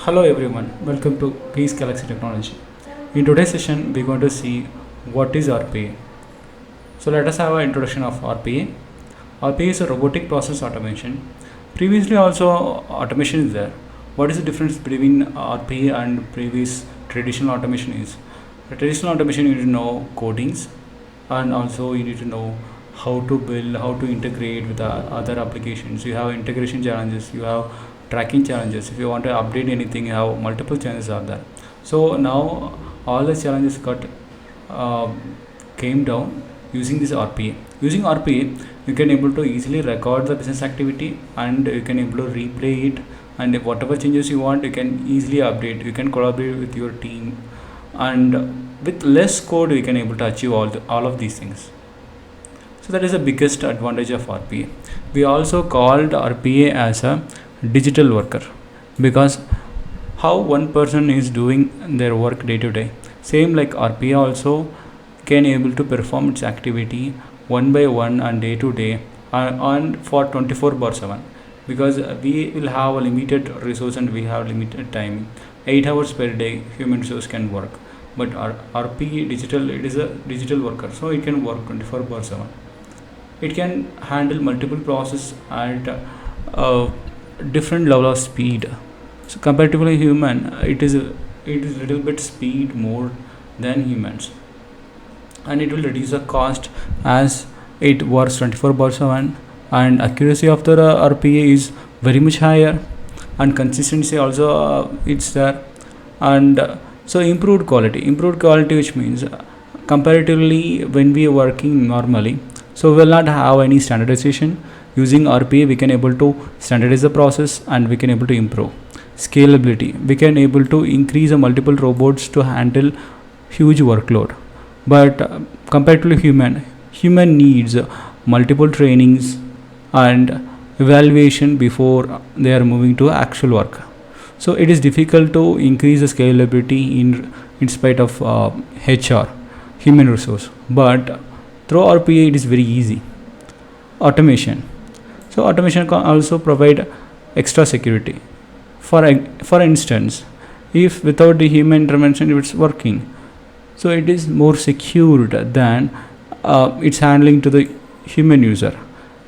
Hello everyone, welcome to Peace Galaxy Technology. In today's session, we're going to see what is RPA. So let us have an introduction of RPA. RPA is a robotic process automation. Previously also automation is there. What is the difference between RPA and previous traditional automation is? The traditional automation you need to know codings, and also you need to know how to build, how to integrate with the other applications. You have integration challenges, you have tracking challenges. If you want to update anything, you have multiple challenges are there. So now all the challenges got uh, came down using this RPA. Using RPA, you can able to easily record the business activity and you can able to replay it, and whatever changes you want, you can easily update. You can collaborate with your team, and with less code, you can able to achieve all of these things. So that is the biggest advantage of RPA. We also called RPA as a digital worker because how one person is doing their work day to day, same like RPA also can able to perform its activity one by one and day to day and for 24/7, because we will have a limited resource and we have limited time. 8 hours per day human resource can work, but our RPA digital, it is a digital worker, so it can work 24/7. It can handle multiple process at different level of speed. So comparatively human, it is little bit speed more than humans, and it will reduce the cost as it works 24/7, and accuracy of the RPA is very much higher, and consistency also it's there, and so improved quality, which means comparatively when we are working normally, so we will not have any standardization. Using RPA we can able to standardize the process and we can able to improve scalability. We can able to increase the multiple robots to handle huge workload, but compared to human needs multiple trainings and evaluation before they are moving to actual work. So it is difficult to increase the scalability in spite of HR, human resource, but through RPA it is very easy. Automation, so automation can also provide extra security. For instance, if without the human intervention if it's working, so it is more secured than its handling to the human user.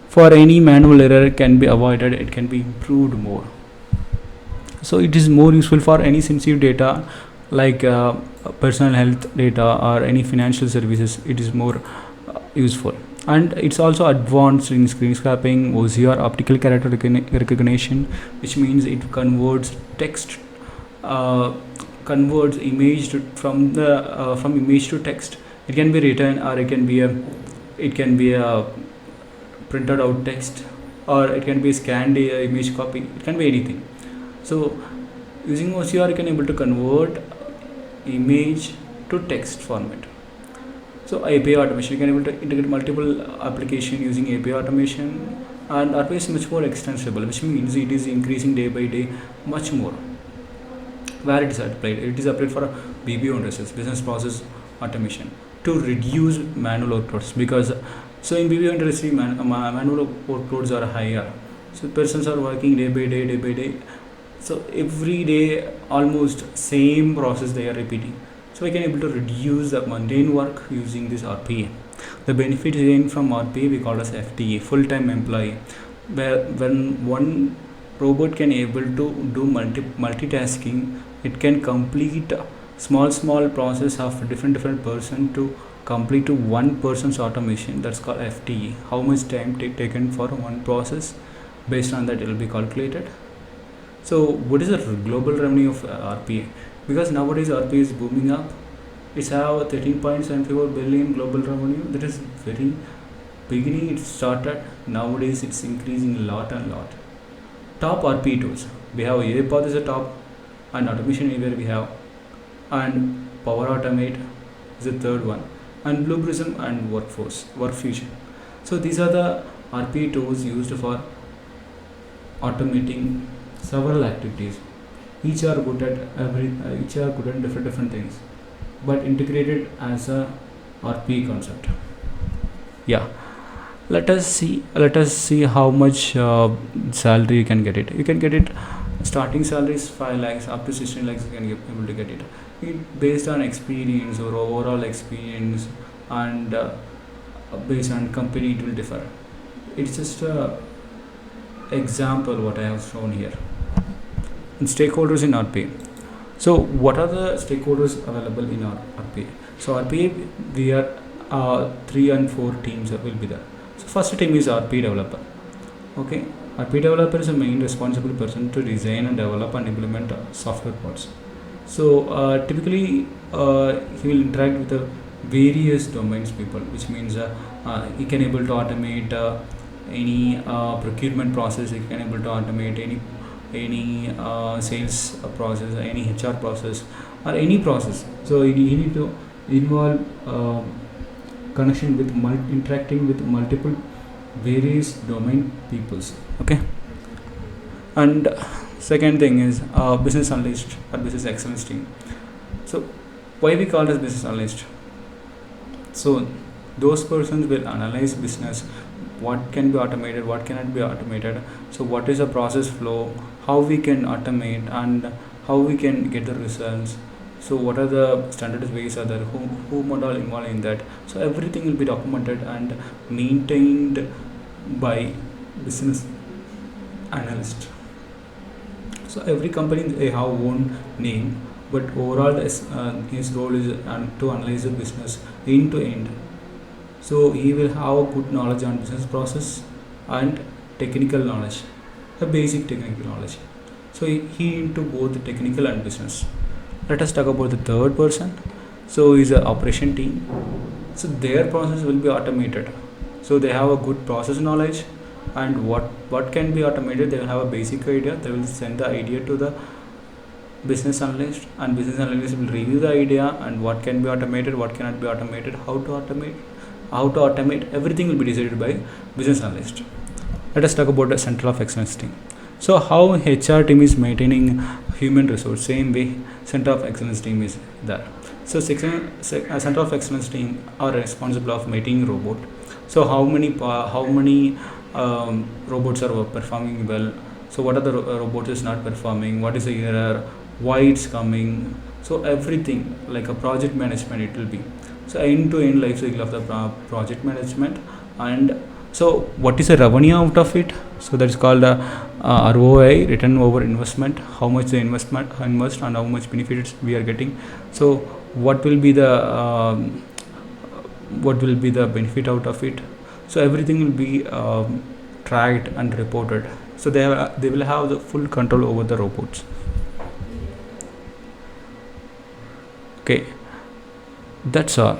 For any manual error can be avoided, it can be improved more. So it is more useful for any sensitive data like personal health data or any financial services. It is more useful, and it's also advanced in screen scraping, OCR, optical character recognition, which means it converts text, converts image from image to text. It can be written, or it can be a printed out text, or it can be scanned image copy. It can be anything. So using OCR, you can able to convert image to text format. So API automation, you can able to integrate multiple application using API automation, and RPA is much more extensible, which means it is increasing day by day much more. Where it is applied? It is applied for BPO industries, business process automation, to reduce manual workloads, because so in BPO industry manual workloads are higher. So persons are working day by day. So every day almost same process they are repeating. So we can able to reduce the mundane work using this RPA. The benefit gained from RPA we call as FTE, full-time employee, where when one robot can able to do multitasking, it can complete small process of different person to complete to one person's automation. That's called FTE. How much time taken for one process, based on that it will be calculated. So what is the global revenue of RPA? Because nowadays RPA is booming up. It's have 13.74 billion global revenue. That is very beginning it started. Nowadays it's increasing a lot and lot. Top RPA tools. We have UiPath is a top, and Automation Anywhere we have, and Power Automate is the third one, and Blue Prism and Workfusion. So these are the RPA tools used for automating several activities. Each are good at different things, but integrated as a RPA concept. Yeah, let us see how much salary you can get it. You can get it starting salary is 5 lakhs up to 16 lakhs you can get able to get it. It based on experience or overall experience, and based on company it will differ. It's just a example what I have shown here. And stakeholders in RPA. So what are the stakeholders available in our RPA? So RPA, we are 3 and 4 teams will be there. So first team is RPA developer. Okay, RPA developer is the main responsible person to design and develop and implement software parts. So typically he will interact with the various domains people, which means he can able to automate any procurement process. He can able to automate any sales process, any HR process, or any process. So you need to involve connection with interacting with multiple various domain peoples. Okay, and second thing is business analyst or business excellence team. So why we call this business analyst? So those persons will analyze business, what can be automated, what cannot be automated. So what is the process flow, how we can automate, and how we can get the results. So what are the standardized ways are there, whom are all involved in that. So everything will be documented and maintained by business analyst. So every company they have own name, but overall his role is to analyze the business end to end. So he will have a good knowledge on business process and technical knowledge, a basic technical knowledge. So he into both technical and business. Let us talk about the third person. So is a operation team. So their process will be automated. So they have a good process knowledge, and what can be automated, they will have a basic idea. They will send the idea to the business analyst, and business analyst will review the idea and what can be automated, what cannot be automated, how to automate. Everything will be decided by business analyst. Let us talk about the center of excellence team. So how HR team is maintaining human resource, same way center of excellence team is there. So center of excellence team are responsible of maintaining robot. So how many robots are performing well. So what are the robots is not performing, what is the error, why it's coming. So everything like a project management it will be. So end to end life cycle of the project management. And so what is the revenue out of it? So that is called ROI, return over investment, how much the invest and how much benefits we are getting. So what will be the benefit out of it. So everything will be tracked and reported. So they will have the full control over the robots. Okay, that's all.